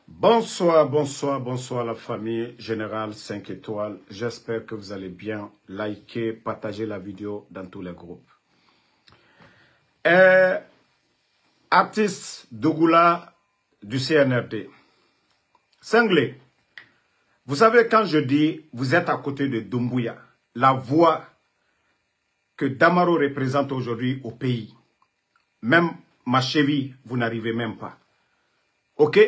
Bonsoir, bonsoir, bonsoir la famille Générale 5 étoiles. J'espère que vous allez bien. Likez, partagez la vidéo dans tous les groupes. Artiste Dougoula du CNRD. Cinglé, vous savez quand je dis vous êtes à côté de Doumbouya, la voix que Damaro représente aujourd'hui au pays. Même ma cheville, vous n'arrivez même pas. Ok?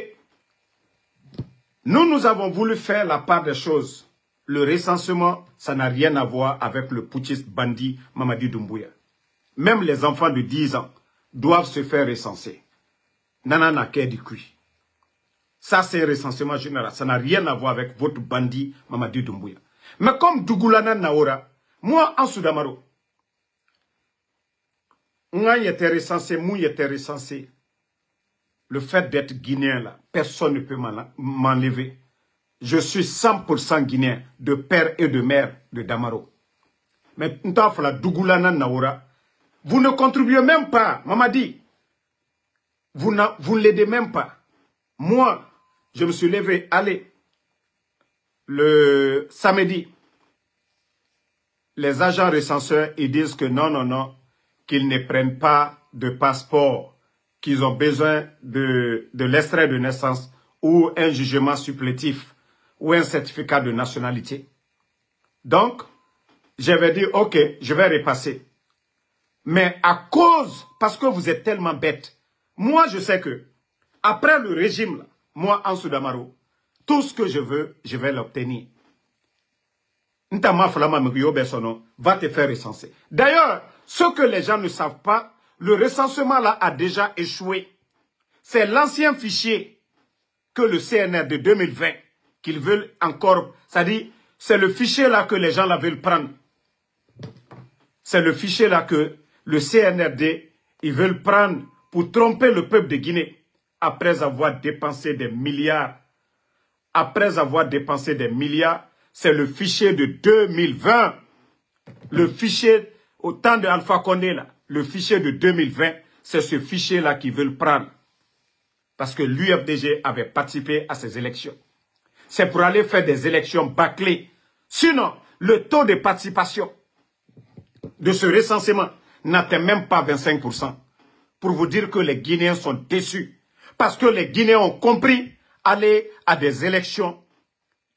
Nous avons voulu faire la part des choses. Le recensement, ça n'a rien à voir avec le putschiste bandit Mamadi Doumbouya. Même les enfants de 10 ans doivent se faire recenser. Nanana du cuit. Ça, c'est un recensement général. Ça n'a rien à voir avec votre bandit Mamadi Doumbouya. Mais comme Dougoulana Naora, moi, en Soudamaro, moi, il était recensé, moi, il était recensé. Le fait d'être guinéen, là, personne ne peut m'enlever. Je suis 100% guinéen, de père et de mère de Damaro. Mais Dougoulana Naora, vous ne contribuez même pas, Mamadi. Vous ne l'aidez même pas. Moi, je me suis levé, allez, le samedi, les agents recenseurs, ils disent que non, qu'ils ne prennent pas de passeport, qu'ils ont besoin de l'extrait de naissance ou un jugement supplétif ou un certificat de nationalité. Donc, j'avais dit, ok, je vais repasser. Mais à cause, parce que vous êtes tellement bêtes, moi je sais que, après le régime, là, moi en Soudamaro, tout ce que je veux, je vais l'obtenir. Ntama Flama Besono va te faire recenser. D'ailleurs, ce que les gens ne savent pas, le recensement là a déjà échoué. C'est l'ancien fichier que le CNR de 2020 qu'ils veulent encore, c'est-à-dire, c'est le fichier là que les gens là veulent prendre. C'est le fichier là que le CNRD, ils veulent prendre pour tromper le peuple de Guinée après avoir dépensé des milliards. Après avoir dépensé des milliards, c'est le fichier de 2020. Le fichier, au temps de Alpha Condé, là, le fichier de 2020, c'est ce fichier-là qu'ils veulent prendre. Parce que l'UFDG avait participé à ces élections. C'est pour aller faire des élections bâclées. Sinon, le taux de participation de ce recensement n'atteint même pas 25%. Pour vous dire que les Guinéens sont déçus. Parce que les Guinéens ont compris aller à des élections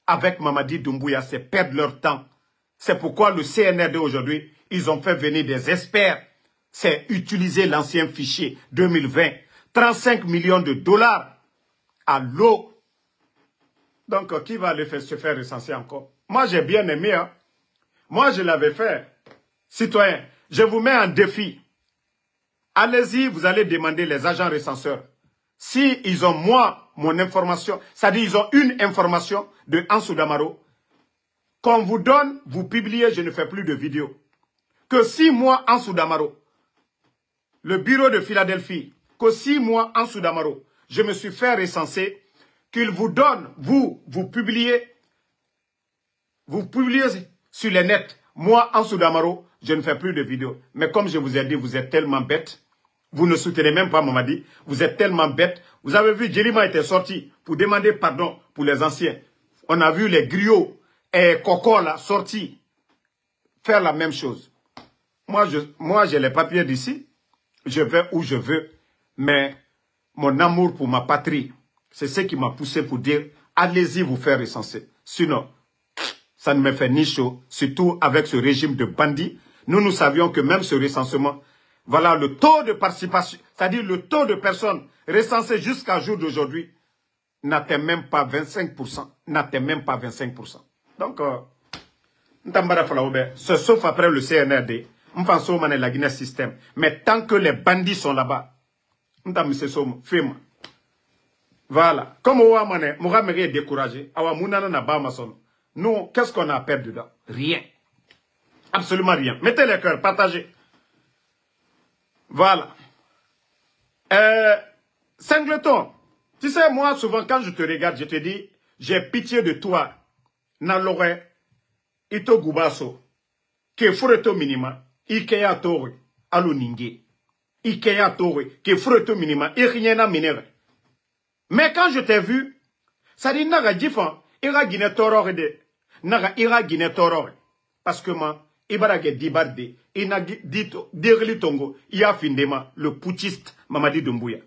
avec Mamadi Doumbouya, c'est perdre leur temps. C'est pourquoi le CNRD aujourd'hui, ils ont fait venir des experts. C'est utiliser l'ancien fichier 2020. 35 millions de dollars à l'eau. Donc, qui va aller se faire recenser encore? Moi, j'ai bien aimé. Hein? Moi, je l'avais fait. Citoyens, je vous mets en défi. Allez-y, vous allez demander les agents recenseurs. Si ils ont mon information, c'est-à-dire ils ont une information de Ansou Damaro, qu'on vous donne, vous publiez, je ne fais plus de vidéos. Que si moi, Ansou Damaro, le bureau de Philadelphie, que si moi, Ansou Damaro, je me suis fait recenser, qu'ils vous donnent, vous publiez sur les nets. Moi, Ansou Damaro, je ne fais plus de vidéos. Mais comme je vous ai dit, vous êtes tellement bêtes. Vous ne soutenez même pas Mamadi. Vous êtes tellement bêtes. Vous avez vu, Djelima était sorti pour demander pardon pour les anciens. On a vu les griots et Coco là sortis faire la même chose. Moi, j'ai les papiers d'ici. Je vais où je veux. Mais mon amour pour ma patrie, c'est ce qui m'a poussé pour dire, allez-y vous faire recenser. Sinon, ça ne me fait ni chaud. Surtout avec ce régime de bandits. Nous savions que même ce recensement, voilà le taux de participation, c'est-à-dire le taux de personnes recensées jusqu'à jour d'aujourd'hui, n'atteint même pas 25%. N'atteint même pas 25%. Donc, c'est sauf après le CNRD. On pense au la Guinée système. Mais tant que les bandits sont là-bas, voilà. Comme Mohamed est découragé, nous, qu'est-ce qu'on a à perdre dedans? Rien. Absolument rien. Mettez les cœurs, partagez. Voilà. Singleton, tu sais, moi, souvent, quand je te regarde, je te dis, j'ai pitié de toi. Nalore, ito gubaso, ke fureto minima, ikeya tore, alo ninge. Ikeya tore, ke fureto minima, iriena minere. Mais quand je t'ai vu, Ça dit, naga jifan, ira Guinée torore de, naga ira Guinée torore. Parce que moi, ibarage dibarde, ina dito, dirli tongo, ia findema, le putschiste Mamadi Doumbouya.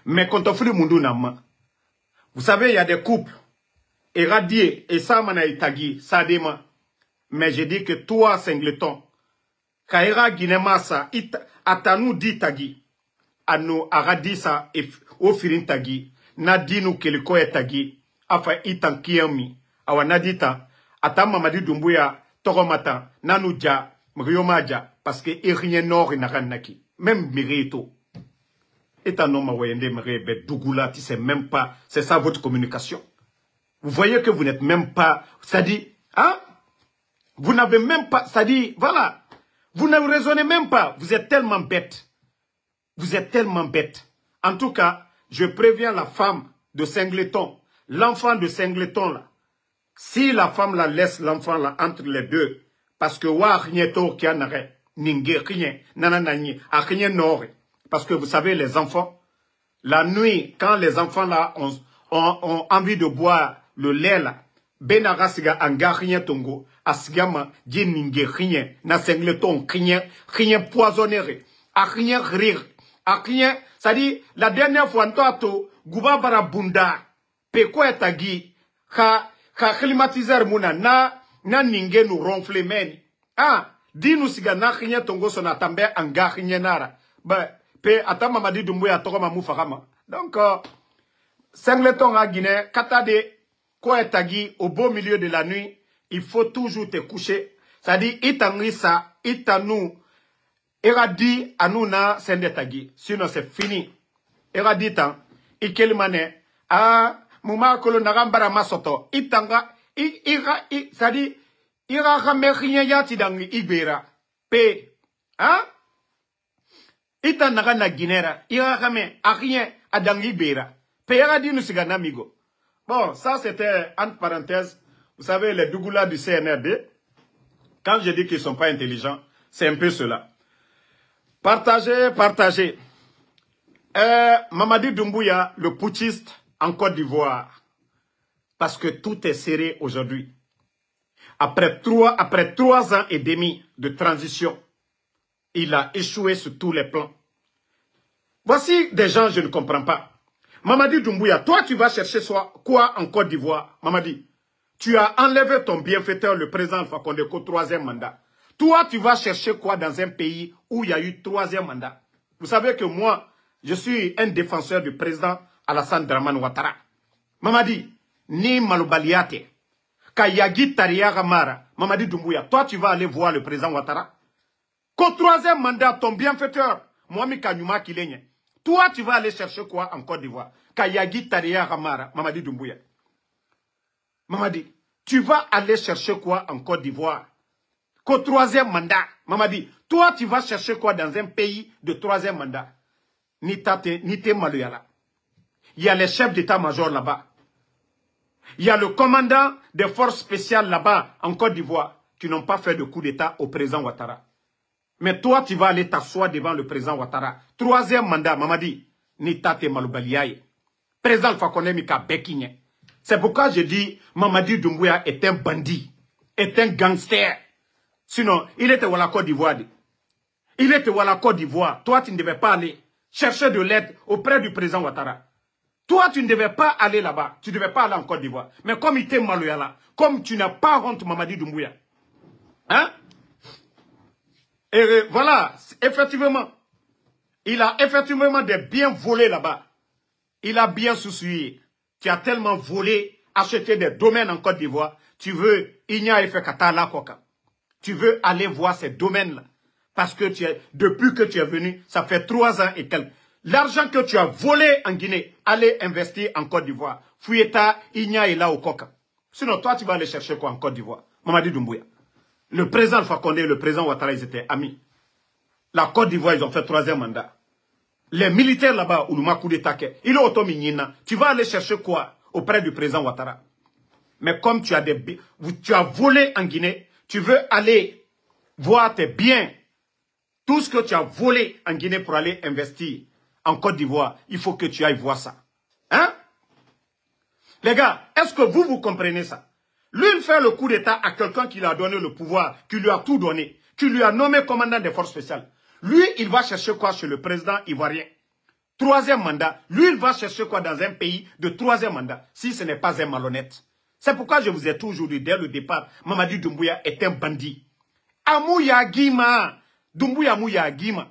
Mais quand on fait le mundu nama, vous savez, il y a des couples, irradiés, et ça, mana itagi, ça déma. Mais je dis que toi, Singleton, Kaira Guinémassa, atanu di tagi, anu aradisa, au firin tagi, nadinu keliko e tagi, afa itan kiyami, awa nadita, ata Mamadi Doumbouya, Toromata, Nanouja, Mriomaja, parce que rien nord naranaki, même Mirito. Et un homme à Mrebe, Dougoula, tu sais même pas, c'est ça votre communication. Vous voyez que vous n'êtes même pas, ça dit, hein? Vous n'avez même pas, ça dit, voilà, vous ne raisonnez même pas, vous êtes tellement bête. Vous êtes tellement bête. En tout cas, je préviens la femme de Singleton, l'enfant de Singleton là. Si la femme la laisse l'enfant là entre les deux, parce que wa rien to qui n'arrête, ningue rien, nananani, a rien n'aurait. Parce que vous savez, les enfants, la nuit, quand les enfants là ont envie de boire le lait là, benarasiga anga rien tongo, asgama, di ningue rien, na Singleton, rien poisonnerie, a rien rire, a rien, ça dit, la dernière fois, ntoato, guba barabunda, peko etagi, ka climatiseur muna na ninge nous ronfle meni. Ah, di nous siga na rien tongo sona tambe anga rien nara. Ba pe ata Mamadi Doumbouya toko mamu fakama. Donc Singleton à Guinée, katade ko etagi au beau milieu de la nuit, il faut toujours te coucher. Ça dit itangisa, itanu eradi anuna sendetagi. Sinon c'est fini. Eradi tan ikelmane ah Mouma kolo nagambara masoto itanga ça dit ira rien yati dangi ibera pe hein itanaga na Guinera ira rame a rien à dangi ibera pe ira di nusigana amigo. Bon, ça c'était entre parenthèses, vous savez les Dougoula du CNRD, quand je dis qu'ils sont pas intelligents, c'est un peu cela. Partagez. Mamadi Doumbouya, le putschiste en Côte d'Ivoire. Parce que tout est serré aujourd'hui. Après 3 ans et demi de transition, il a échoué sur tous les plans. Voici des gens que je ne comprends pas. Mamadi Doumbouya, toi tu vas chercher quoi en Côte d'Ivoire? Mamadi, tu as enlevé ton bienfaiteur, le président Alpha Condé, au 3e mandat. Toi tu vas chercher quoi dans un pays où il y a eu 3e mandat? Vous savez que moi, je suis un défenseur du président Alassane Dramane Ouattara. Mamadi, ni malobaliate, Kayagi Tariya Mara, Mamadi Doumbouya, toi tu vas aller voir le président Ouattara. Qu'au 3e mandat, ton bienfaiteur, Mohamed Kanyuma Kilenye, toi tu vas aller chercher quoi en Côte d'Ivoire? Kayagi Tariya Mara, Mamadi Doumbouya. Mamadi, tu vas aller chercher quoi en Côte d'Ivoire? Qu'au 3e mandat, Mamadi, toi tu vas chercher quoi dans un pays de 3e mandat? Nite Maluyala. Il y a les chefs d'état-major là-bas. Il y a le commandant des forces spéciales là-bas en Côte d'Ivoire qui n'ont pas fait de coup d'état au président Ouattara. Mais toi, tu vas aller t'asseoir devant le président Ouattara. 3e mandat, Mamadi, Nitate Malubaliaye. Président Alpha Condé Mika Bekinye. C'est pourquoi je dis Mamadi Doumbouya est un bandit, est un gangster. Sinon, il était à la Côte d'Ivoire. Il était à la Côte d'Ivoire. Toi, tu ne devais pas aller chercher de l'aide auprès du président Ouattara. Toi, tu ne devais pas aller là-bas. Tu ne devais pas aller en Côte d'Ivoire. Mais comme il était maloyala, comme tu n'as pas honte, Mamadi Doumbouya. Hein? Et voilà, effectivement, il a effectivement des biens volés là-bas. Il a bien soucié. Tu as tellement volé, acheté des domaines en Côte d'Ivoire. Tu veux, tu veux aller voir ces domaines-là. Parce que depuis que tu es venu, ça fait 3 ans et quelques. L'argent que tu as volé en Guinée, allez investir en Côte d'Ivoire. Fouilleta, Igna est là au Coca. Sinon, toi, tu vas aller chercher quoi en Côte d'Ivoire? Mamadi Doumbouya. Le président Alpha Condé et le président Ouattara, ils étaient amis. La Côte d'Ivoire, ils ont fait 3e mandat. Les militaires là-bas, Oulouma coup d'État, il est autominina. Tu vas aller chercher quoi auprès du président Ouattara? Mais comme tu as volé en Guinée, tu veux aller voir tes biens. Tout ce que tu as volé en Guinée pour aller investir en Côte d'Ivoire, il faut que tu ailles voir ça. Hein? Les gars, est-ce que vous comprenez ça? Lui, il fait le coup d'État à quelqu'un qui lui a donné le pouvoir, qui lui a tout donné, qui lui a nommé commandant des forces spéciales. Lui, il va chercher quoi chez le président ivoirien? Troisième mandat. Lui, il va chercher quoi dans un pays de troisième mandat, si ce n'est pas un malhonnête? C'est pourquoi je vous ai toujours dit, dès le départ, Mamadi Doumbouya est un bandit. Amouya Gima. Doumbouya Mouya Gima.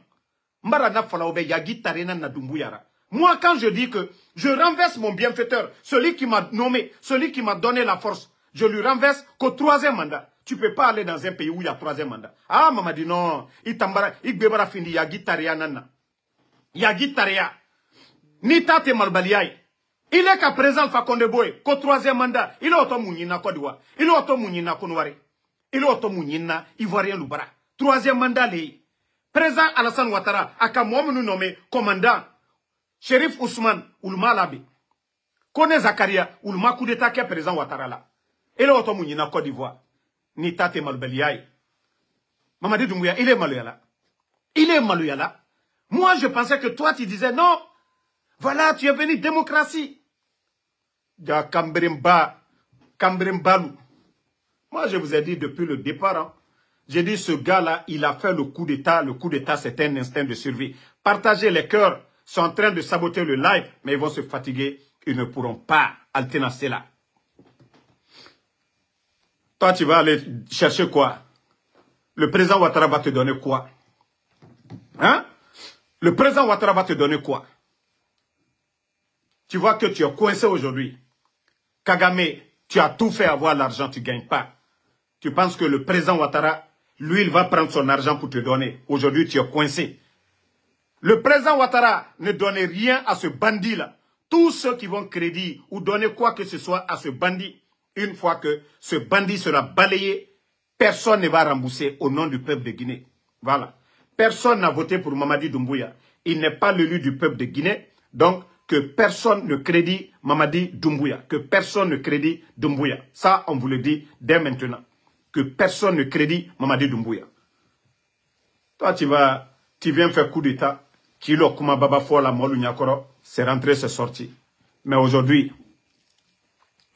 Mbarana Falaoube Yagi Tarena na Doumbouya. Moi, quand je dis que je renverse mon bienfaiteur, celui qui m'a nommé, celui qui m'a donné la force, je lui renverse qu'au troisième mandat. Tu ne peux pas aller dans un pays où il y a troisième mandat. Ah, maman dit non. Il fini Yagi Taria Nana. Yagi Taria. Nita te malbaliaï. Il est qu'à présent, Fakonde Boy, qu'au troisième mandat, il est automounina Kodiwa. Il est automounina Konouari. Il est automounina Ivoirien Loubara. Troisième mandat, les. Président Alassane Ouattara, a qu'à moi nous nommer commandant. Shérif Ousmane, Oulma Labi. Kone Zakaria, Oulma coup d'état qui est président Ouattara là. Il est automounina Côte d'Ivoire. Nita te malbaliaï. Mamadi Doumbouya, il est maloyala. Il est maloyala. Moi, je pensais que toi, tu disais non. Voilà, tu es venu démocratie. Ya Kambremba, Kambrembalou. Moi, je vous ai dit depuis le départ, hein, j'ai dit ce gars-là, il a fait le coup d'État. Le coup d'État, c'est un instinct de survie. Partagez les cœurs. Ils sont en train de saboter le live, mais ils vont se fatiguer. Ils ne pourront pas alterner là. Toi, tu vas aller chercher quoi? Le président Ouattara va te donner quoi? Hein? Le président Ouattara va te donner quoi? Tu vois que tu es coincé aujourd'hui. Kagame, tu as tout fait avoir l'argent, tu ne gagnes pas. Tu penses que le président Ouattara, lui, il va prendre son argent pour te donner. Aujourd'hui, tu es coincé. Le président Ouattara ne donne rien à ce bandit-là. Tous ceux qui vont crédit ou donner quoi que ce soit à ce bandit, une fois que ce bandit sera balayé, personne ne va rembourser au nom du peuple de Guinée. Voilà. Personne n'a voté pour Mamadi Doumbouya. Il n'est pas l'élu du peuple de Guinée. Donc, que personne ne crédit Mamadi Doumbouya. Que personne ne crédit Doumbouya. Ça, on vous le dit dès maintenant. Que personne ne crédit Mamadi Doumbouya. Toi, tu viens faire coup d'État. Kilo Kuma Baba Fola Molu Nyakoro, c'est rentré, c'est sorti. Mais aujourd'hui,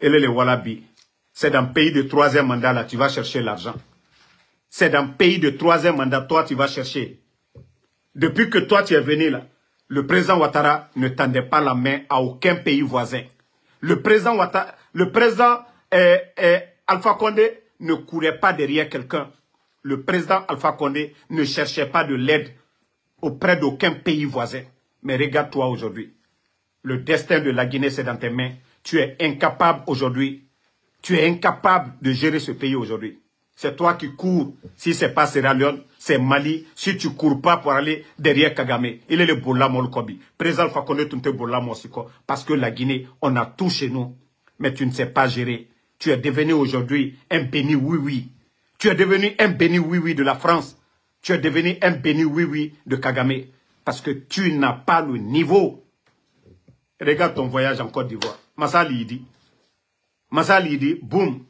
elle est le Wallabi. C'est dans le pays de troisième mandat, là, tu vas chercher l'argent. C'est dans le pays de troisième mandat, toi, tu vas chercher. Depuis que toi, tu es venu là, le président Ouattara ne tendait pas la main à aucun pays voisin. Le président Ouattara, le président Alpha Condé ne courait pas derrière quelqu'un. Le président Alpha Condé ne cherchait pas de l'aide auprès d'aucun pays voisin. Mais regarde-toi aujourd'hui. Le destin de la Guinée, c'est dans tes mains. Tu es incapable aujourd'hui. Tu es incapable de gérer ce pays aujourd'hui. C'est toi qui cours. Si ce n'est pas Sierra Leone, c'est Mali. Si tu ne cours pas pour aller derrière Kagame, il est le Bola Molkobi. Président Fakonde Tunte Bola Mosiko. Parce que la Guinée, on a tout chez nous. Mais tu ne sais pas gérer. Tu es devenu aujourd'hui un béni oui-oui. Tu es devenu un béni oui-oui de la France. Tu es devenu un béni oui-oui de Kagame. Parce que tu n'as pas le niveau. Regarde ton voyage en Côte d'Ivoire. Massali dit. Massali dit, boum.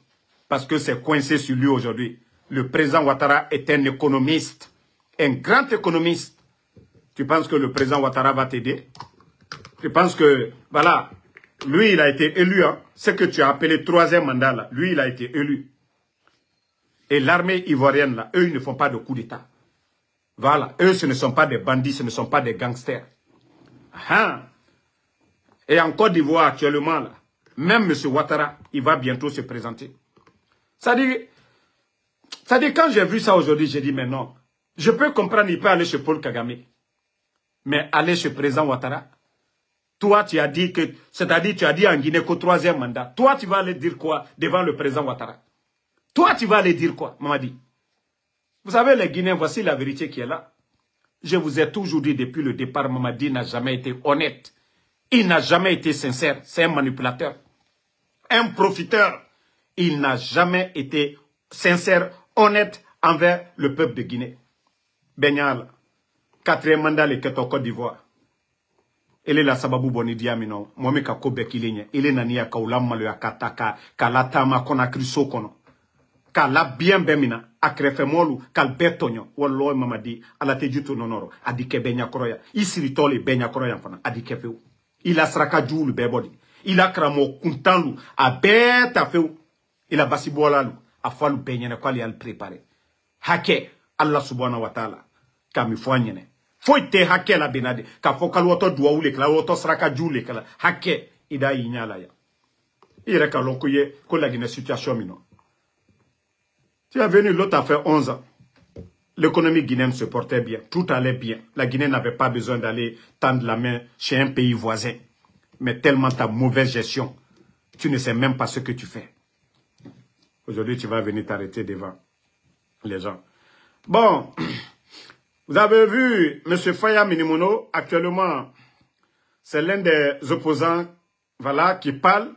Parce que c'est coincé sur lui aujourd'hui. Le président Ouattara est un économiste. Un grand économiste. Tu penses que le président Ouattara va t'aider? Tu penses que, voilà, lui il a été élu. Hein? Ce que tu as appelé troisième mandat là, lui il a été élu. Et l'armée ivoirienne là, eux ils ne font pas de coup d'État. Voilà, eux ce ne sont pas des bandits, ce ne sont pas des gangsters. Ah. Et en Côte d'Ivoire actuellement là, même M. Ouattara, il va bientôt se présenter. Ça dit quand j'ai vu ça aujourd'hui, j'ai dit mais non, je peux comprendre, il peut aller chez Paul Kagame. Mais aller chez le président Ouattara, toi tu as dit que, c'est-à-dire tu as dit en Guinée qu'au troisième mandat, toi tu vas aller dire quoi devant le président Ouattara? Toi tu vas aller dire quoi, Mamadi? Vous savez les Guinéens, voici la vérité qui est là. Je vous ai toujours dit depuis le départ, Mamadi n'a jamais été honnête. Il n'a jamais été sincère, c'est un manipulateur. Un profiteur. Il n'a jamais été sincère, honnête envers le peuple de Guinée. Benyal, quatrième mandat, le Keto Côte d'Ivoire. Il est la sababu boni diamino. Moi, ka kobe kilinye. Il est nania ka ulam malu akataka. Ka la tama kona kriso kono. Ka la bien bemina. Akrefe molu. Kal betonyo. Wallo mamadi. Ala te juto nonoro. Adike benya koroya. Isiri tole benya koroya fana. Adike feu. Il a sraka djoul bebodi. il a cramo kuntanlu, a bête a fait, il a basibola, a fallu baigner quoi il a préparé. Hake, Allah subhanahu wa ta'ala, kami foignene. Faut te hake la benade, ka fokal woto douaoule, ka woto sraka djoule, ka hake, ida inyala ya. Il est kalonkoye, ko la guinée situation mino. Tu es venu, l'autre a fait 11 ans. L'économie guinéenne se portait bien, tout allait bien. La Guinée n'avait pas besoin d'aller tendre la main chez un pays voisin. Mais tellement ta mauvaise gestion, tu ne sais même pas ce que tu fais. Aujourd'hui, tu vas venir t'arrêter devant les gens. Bon, vous avez vu M. Faya Minimono, actuellement, c'est l'un des opposants, voilà, qui parle,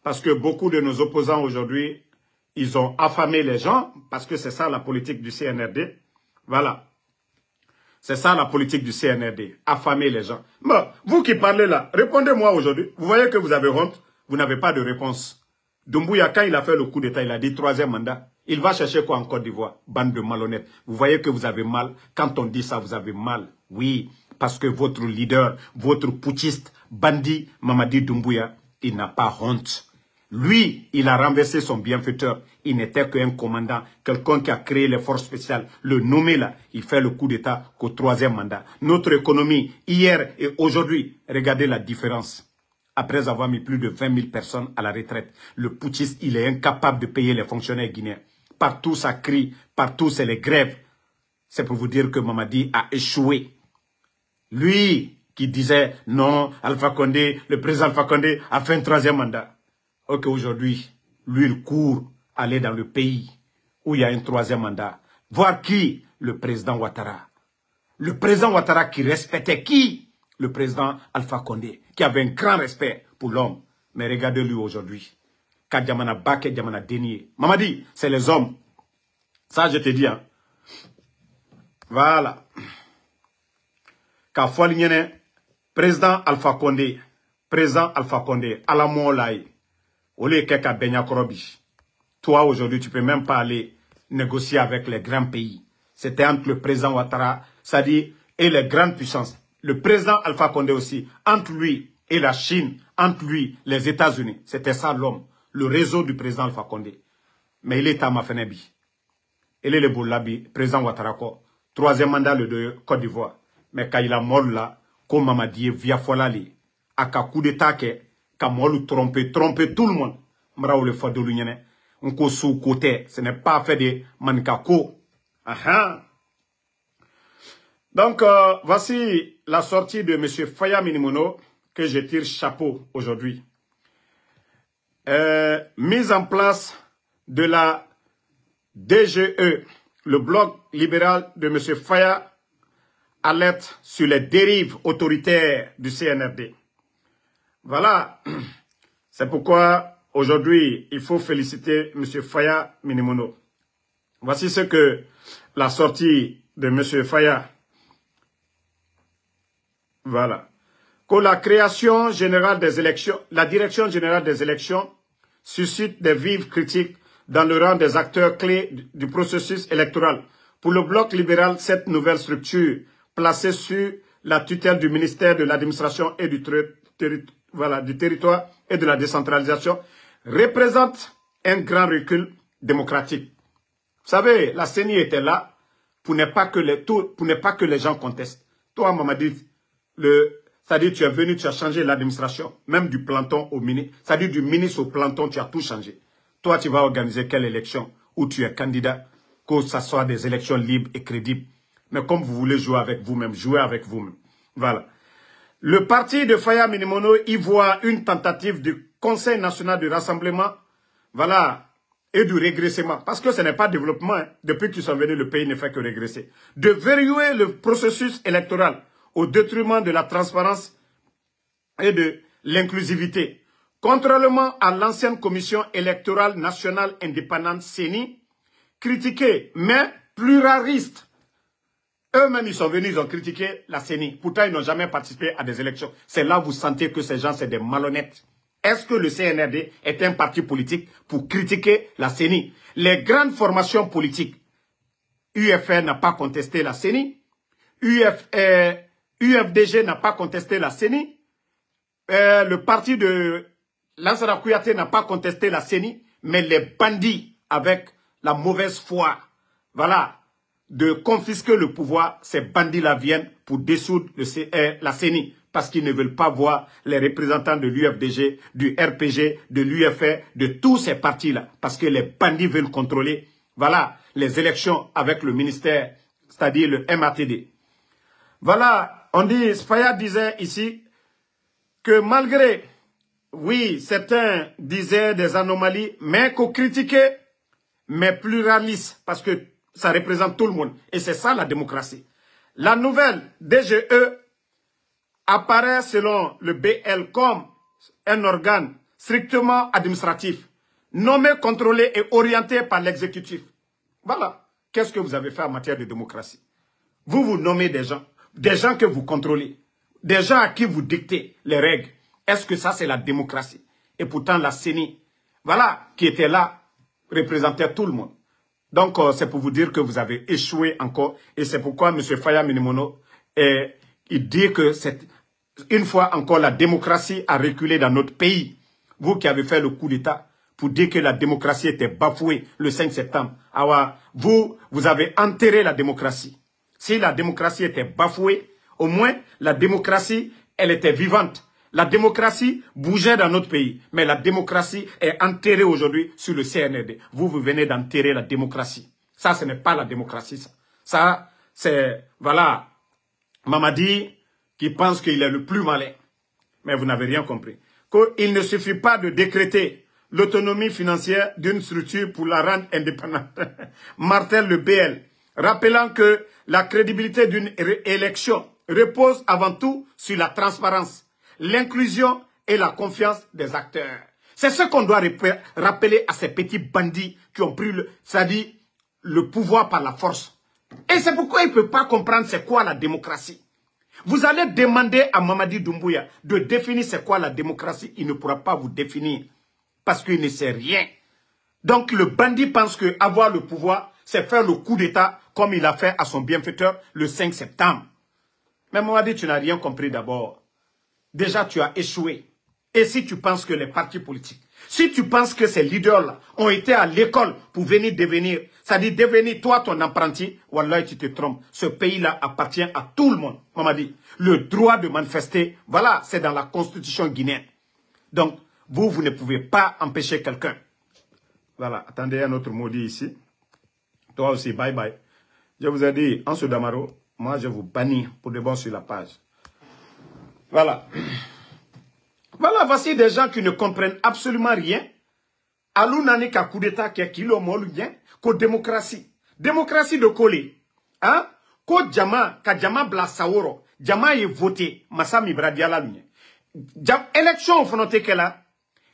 parce que beaucoup de nos opposants aujourd'hui, ils ont affamé les gens, parce que c'est ça la politique du CNRD. Voilà. C'est ça la politique du CNRD. Affamer les gens. Bon, vous qui parlez là, répondez-moi aujourd'hui. Vous voyez que vous avez honte. Vous n'avez pas de réponse. Doumbouya, quand il a fait le coup d'État, il a dit 3e mandat. Il va chercher quoi en Côte d'Ivoire? Bande de malhonnêtes. Vous voyez que vous avez mal. Quand on dit ça, vous avez mal. Oui, parce que votre leader, votre putschiste, bandit Mamadi Doumbouya, il n'a pas honte. Lui, il a renversé son bienfaiteur. Il n'était qu'un commandant, quelqu'un qui a créé les forces spéciales. Le nommé là, il fait le coup d'État qu'au 3e mandat. Notre économie, hier et aujourd'hui, regardez la différence. Après avoir mis plus de 20 000 personnes à la retraite, le putschiste, il est incapable de payer les fonctionnaires guinéens. Partout ça crie, partout c'est les grèves. C'est pour vous dire que Mamadi a échoué. Lui qui disait non, Alpha Condé, le président Alpha Condé a fait un 3e mandat. Ok, aujourd'hui, lui, il court aller dans le pays où il y a un 3e mandat. Voir qui? Le président Ouattara. Le président Ouattara qui respectait qui? Le président Alpha Condé, qui avait un grand respect pour l'homme. Mais regardez-lui aujourd'hui. Kadjamana Baké, Djamana Denier. Mamadi, c'est les hommes. Ça, je te dis. Hein. Voilà. Kafoualignene, président Alpha Condé. Président Alpha Condé, Alamolaï. Toi, aujourd'hui, tu ne peux même pas aller négocier avec les grands pays. C'était entre le président Ouattara, c'est-à-dire, et les grandes puissances. Le président Alpha Condé aussi, entre lui et la Chine, entre lui, les États-Unis. C'était ça l'homme, le réseau du président Alpha Condé. Mais il est à Mafenebi. Il est le Boulabi, président Ouattara, 3e mandat le de Côte d'Ivoire. Mais quand il a mort là, comme Mamadi via Folali, à coup d'état Kamolu tromper tout le monde. Mrao le fado l'union. On ko sous côté. Ce n'est pas fait de mankako. Donc, voici la sortie de M. Faya Minimono que je tire chapeau aujourd'hui. Mise en place de la DGE, le bloc libéral de M. Faya alerte sur les dérives autoritaires du CNRD. Voilà, c'est pourquoi aujourd'hui, il faut féliciter M. Faya Minimono. Voici ce que la sortie de M. Faya. Voilà. Que la création générale des élections, la direction générale des élections suscite des vives critiques dans le rang des acteurs clés du processus électoral. Pour le bloc libéral, cette nouvelle structure, placée sur la tutelle du ministère de l'administration et du territoire et de la décentralisation, représente un grand recul démocratique. Vous savez, la CENI était là pour ne pas que les gens contestent. Toi, Mamadi, c'est-à-dire tu es venu, tu as changé l'administration, même du planton au ministre, c'est-à-dire du ministre au planton, tu as tout changé. Toi, tu vas organiser quelle élection où tu es candidat, que ce soit des élections libres et crédibles. Mais comme vous voulez jouer avec vous-même, jouez avec vous-même. Voilà. Le parti de Faya Minimono y voit une tentative du Conseil national du rassemblement, voilà, et du régressement. Parce que ce n'est pas développement. Hein. Depuis qu'ils sont venus, le pays ne fait que régresser. De verrouiller le processus électoral au détriment de la transparence et de l'inclusivité. Contrairement à l'ancienne commission électorale nationale indépendante CENI, critiquée mais pluraliste. Eux-mêmes, ils sont venus, ils ont critiqué la CENI. Pourtant, ils n'ont jamais participé à des élections. C'est là où vous sentez que ces gens, c'est des malhonnêtes. Est-ce que le CNRD est un parti politique pour critiquer la CENI? Les grandes formations politiques, UFR n'a pas contesté la CENI, UFDG n'a pas contesté la CENI, le parti de Lansana Kouyaté n'a pas contesté la CENI, mais les bandits avec la mauvaise foi, voilà, de confisquer le pouvoir, ces bandits-là viennent pour dissoudre la CENI parce qu'ils ne veulent pas voir les représentants de l'UFDG, du RPG, de l'UFR, de tous ces partis-là, parce que les bandits veulent contrôler, voilà, les élections avec le ministère, c'est-à-dire le MATD. Voilà, on dit, Spaya disait ici que malgré, oui, certains disaient des anomalies, mais qu'on critiquait, mais pluraliste, parce que ça représente tout le monde. Et c'est ça la démocratie. La nouvelle DGE apparaît selon le BL comme un organe strictement administratif, nommé, contrôlé et orienté par l'exécutif. Voilà. Qu'est-ce que vous avez fait en matière de démocratie? Vous nommez des gens que vous contrôlez, des gens à qui vous dictez les règles. Est-ce que ça, c'est la démocratie? Et pourtant, la CENI, voilà, qui était là, représentait tout le monde. Donc, c'est pour vous dire que vous avez échoué encore. Et c'est pourquoi M. Faya Minimono, il dit que une fois encore, la démocratie a reculé dans notre pays. Vous qui avez fait le coup d'État pour dire que la démocratie était bafouée le 5 septembre. Alors, vous avez enterré la démocratie. Si la démocratie était bafouée, au moins, la démocratie, elle était vivante. La démocratie bougeait dans notre pays, mais la démocratie est enterrée aujourd'hui sur le CNRD. Vous venez d'enterrer la démocratie. Ça, ce n'est pas la démocratie, ça. Ça, c'est, voilà, Mamadi qui pense qu'il est le plus malin. Mais vous n'avez rien compris. Qu'il ne suffit pas de décréter l'autonomie financière d'une structure pour la rendre indépendante. Martel le BL, rappelant que la crédibilité d'une élection repose avant tout sur la transparence, l'inclusion et la confiance des acteurs. C'est ce qu'on doit rappeler à ces petits bandits qui ont pris le pouvoir par la force. Et c'est pourquoi il ne peut pas comprendre c'est quoi la démocratie. Vous allez demander à Mamadi Doumbouya de définir c'est quoi la démocratie. Il ne pourra pas vous définir parce qu'il ne sait rien. Donc le bandit pense que avoir le pouvoir, c'est faire le coup d'État comme il a fait à son bienfaiteur le 5 septembre. Mais Mamadi, tu n'as rien compris d'abord. Déjà, tu as échoué. Et si tu penses que les partis politiques, si tu penses que ces leaders-là ont été à l'école pour venir devenir, c'est-à-dire devenir toi ton apprenti, wallah, tu te trompes. Ce pays-là appartient à tout le monde. Mamadi, le droit de manifester, voilà, c'est dans la constitution guinéenne. Donc, vous ne pouvez pas empêcher quelqu'un. Voilà, attendez un autre mot dit ici. Toi aussi, bye bye. Je vous ai dit, en Soudamaro, moi je vous bannis pour de bon sur la page. Voilà. Voilà, voici des gens qui ne comprennent absolument rien. Alou nani ka coup d'état qui est kilo molu bien, ko démocratie. Démocratie de Kole. Hein? Ko Djama, ka Djama bla Saworo. Djama est voté. Massami Bradiala lui. Élection au fronté que là.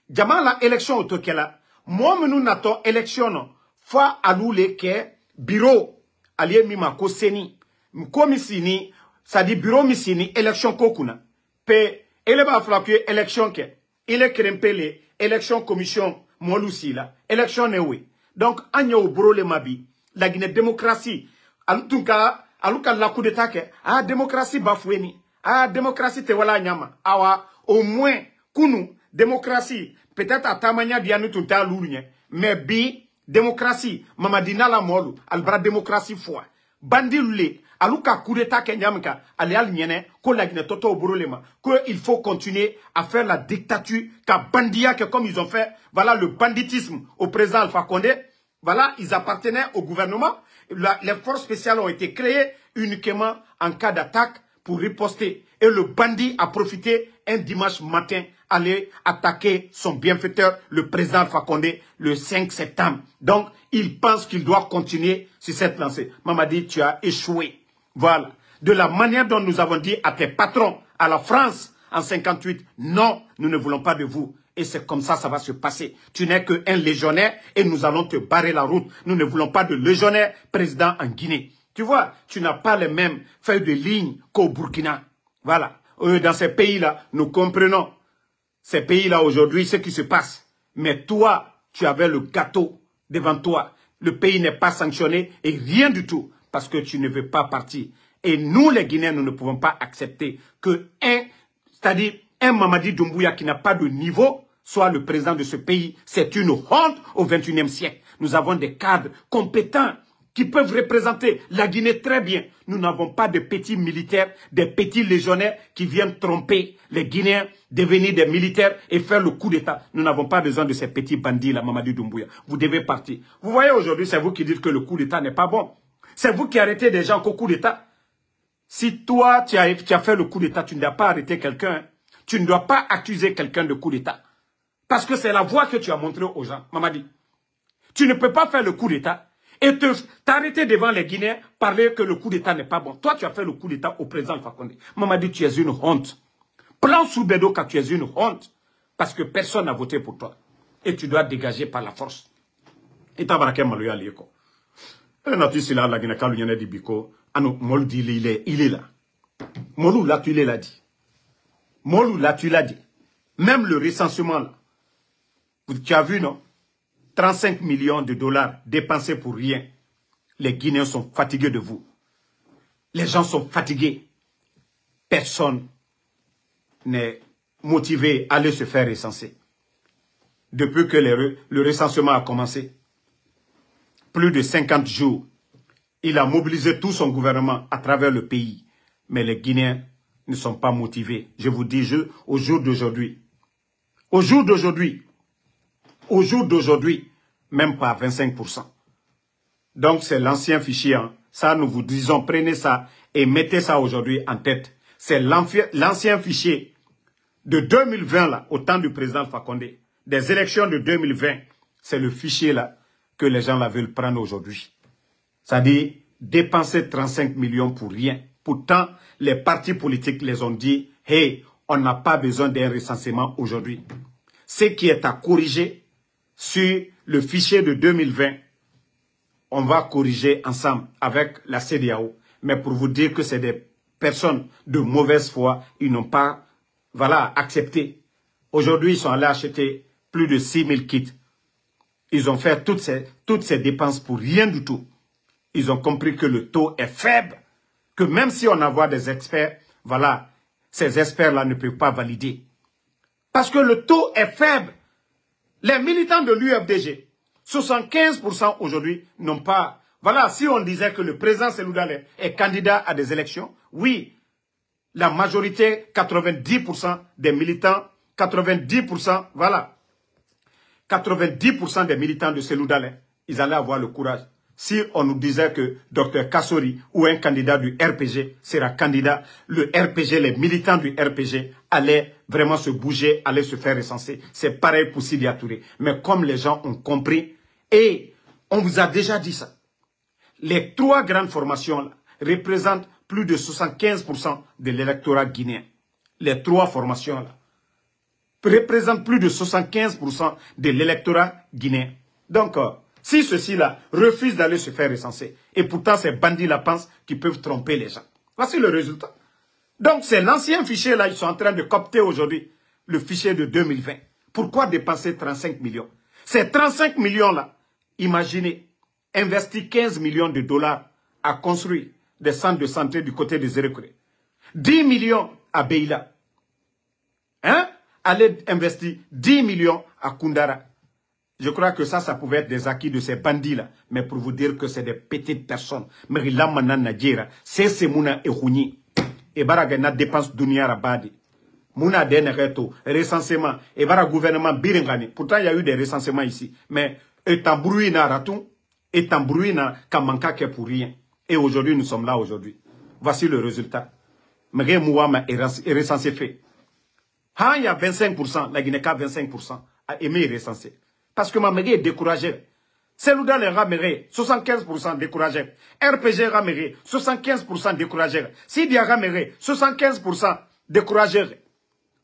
Djama la élection au toke là. Moi, nous nato élection non. Fa alou le ke bureau. Alié mima ko seni. Mko misini. Ça dit bureau misini élection kokuna. Pe, ele ba fla que élection ke. Il est crempé les élection commission molusi là. Élection newe. Donc, anya au bro le mabi. La Guinée démocratie. Aluka la coup d'état ke. Ah, démocratie bafoueni. Ah, démocratie te wala nyama. Awa, au moins, kunu, démocratie. Peut-être à tamanya dianu tunta lourgne. Mais bi, démocratie. Mamadina la molu. Albra démocratie foi. Bandi lule. Aluka coup d'état kenyamka, alial nyene, ko la Guinée toto oborolema, qu'il faut continuer à faire la dictature, ka bandia que comme ils ont fait, voilà le banditisme au président Alpha Condé, voilà, ils appartenaient au gouvernement, les forces spéciales ont été créées uniquement en cas d'attaque pour riposter. Et le bandit a profité un dimanche matin, aller attaquer son bienfaiteur, le président Alpha Condé, le 5 septembre. Donc, il pense qu'il doit continuer sur cette lancée. Mamadi, tu as échoué. Voilà. De la manière dont nous avons dit à tes patrons, à la France, en 58, non, nous ne voulons pas de vous. Et c'est comme ça va se passer. Tu n'es qu'un légionnaire et nous allons te barrer la route. Nous ne voulons pas de légionnaire président en Guinée. Tu vois, tu n'as pas les mêmes feuilles de ligne qu'au Burkina. Voilà. Dans ces pays-là, nous comprenons. Ces pays-là aujourd'hui, ce qui se passe. Mais toi, tu avais le gâteau devant toi. Le pays n'est pas sanctionné et rien du tout. Parce que tu ne veux pas partir. Et nous, les Guinéens, nous ne pouvons pas accepter que c'est-à-dire un Mamadi Doumbouya qui n'a pas de niveau, soit le président de ce pays. C'est une honte au XXIe siècle. Nous avons des cadres compétents qui peuvent représenter la Guinée très bien. Nous n'avons pas de petits militaires, des petits légionnaires qui viennent tromper les Guinéens, devenir des militaires et faire le coup d'État. Nous n'avons pas besoin de ces petits bandits-là, Mamadou Doumbouya. Vous devez partir. Vous voyez aujourd'hui, c'est vous qui dites que le coup d'État n'est pas bon. C'est vous qui arrêtez des gens qu'au coup d'État. Si toi, tu as fait le coup d'État, tu ne dois pas arrêter quelqu'un. Tu ne dois pas accuser quelqu'un de coup d'État. Parce que c'est la voie que tu as montrée aux gens, Mamadi. Tu ne peux pas faire le coup d'État et t'arrêter devant les Guinéens, parler que le coup d'État n'est pas bon. Toi, tu as fait le coup d'État au président Alpha Condé. Mamadi, tu es une honte. Prends sous Bédo quand tu es une honte. Parce que personne n'a voté pour toi. Et tu dois dégager par la force. Et tabarake maloya lieko. Et natisi la Guinée kalu nyane di biko. Ano molu di il est là. Molu là tu l'as dit. Molu là tu l'as dit. Même le recensement là. Tu as vu non? 35 millions de dollars dépensés pour rien. Les Guinéens sont fatigués de vous. Les gens sont fatigués. Personne n'est motivé à aller se faire recenser. Depuis que le recensement a commencé, plus de 50 jours, il a mobilisé tout son gouvernement à travers le pays. Mais les Guinéens ne sont pas motivés. Je vous dis, au jour d'aujourd'hui, même pas 25%. Donc c'est l'ancien fichier. Hein. Ça, nous vous disons, prenez ça et mettez ça aujourd'hui en tête. C'est l'ancien fichier de 2020, là, au temps du président Alpha Condé. Des élections de 2020, c'est le fichier là que les gens là veulent prendre aujourd'hui. C'est-à-dire dépenser 35 millions pour rien. Pourtant, les partis politiques les ont dit, hey, on n'a pas besoin d'un recensement aujourd'hui. Ce qui est à corriger sur le fichier de 2020, on va corriger ensemble avec la CEDEAO. Mais pour vous dire que c'est des personnes de mauvaise foi, ils n'ont pas accepté. Aujourd'hui, ils sont allés acheter plus de 6 000 kits. Ils ont fait toutes ces dépenses pour rien du tout. Ils ont compris que le taux est faible, que même si on envoie des experts, ces experts-là ne peuvent pas valider. Parce que le taux est faible. Les militants de l'UFDG, 75% aujourd'hui n'ont pas... si on disait que le président Cellou Dalein est candidat à des élections, oui, la majorité, 90% des militants, 90%, 90% des militants de Cellou Dalein, ils allaient avoir le courage. Si on nous disait que Dr Kassori ou un candidat du RPG sera candidat, le RPG, les militants du RPG allaient vraiment se bouger, allaient se faire recenser. C'est pareil pour Sidi Touré. Mais comme les gens ont compris, et on vous a déjà dit ça, les trois grandes formations là, représentent plus de 75% de l'électorat guinéen. Les trois formations là représentent plus de 75% de l'électorat guinéen. Donc, si ceux-ci-là refusent d'aller se faire recenser, et pourtant ces bandits-là pensent qu'ils peuvent tromper les gens. Voici le résultat. Donc c'est l'ancien fichier-là, ils sont en train de coopter aujourd'hui, le fichier de 2020. Pourquoi dépenser 35 millions? Ces 35 millions-là, imaginez, investir 15 millions de dollars à construire des centres de santé du côté de Zérékoré. 10 millions à Beila. Hein? Allez investir 10 millions à Koundara. Je crois que ça pouvait être des acquis de ces bandits-là. Mais pour vous dire que c'est des petites personnes. Mais là, maintenant, c'est Mouna et Rouni. Et Baragana dépense Dunia Rabadi. Mouna Denereto, recensement. Et Bara gouvernement Biringani. Pourtant, il y a eu des recensements ici. Mais étambrouille na raton, étambrouille na Kamanka qui est pour rien. Et aujourd'hui, nous sommes là aujourd'hui. Voici le résultat. Mais Mouama est recensé fait. Il y a 25%, la Guinée-Ca 25% a aimé recenser. Parce que ma mairie est découragée. Cellou Dalein raméré, 75% découragé. RPG raméré, 75% découragé. Sidia raméré, 75% découragé.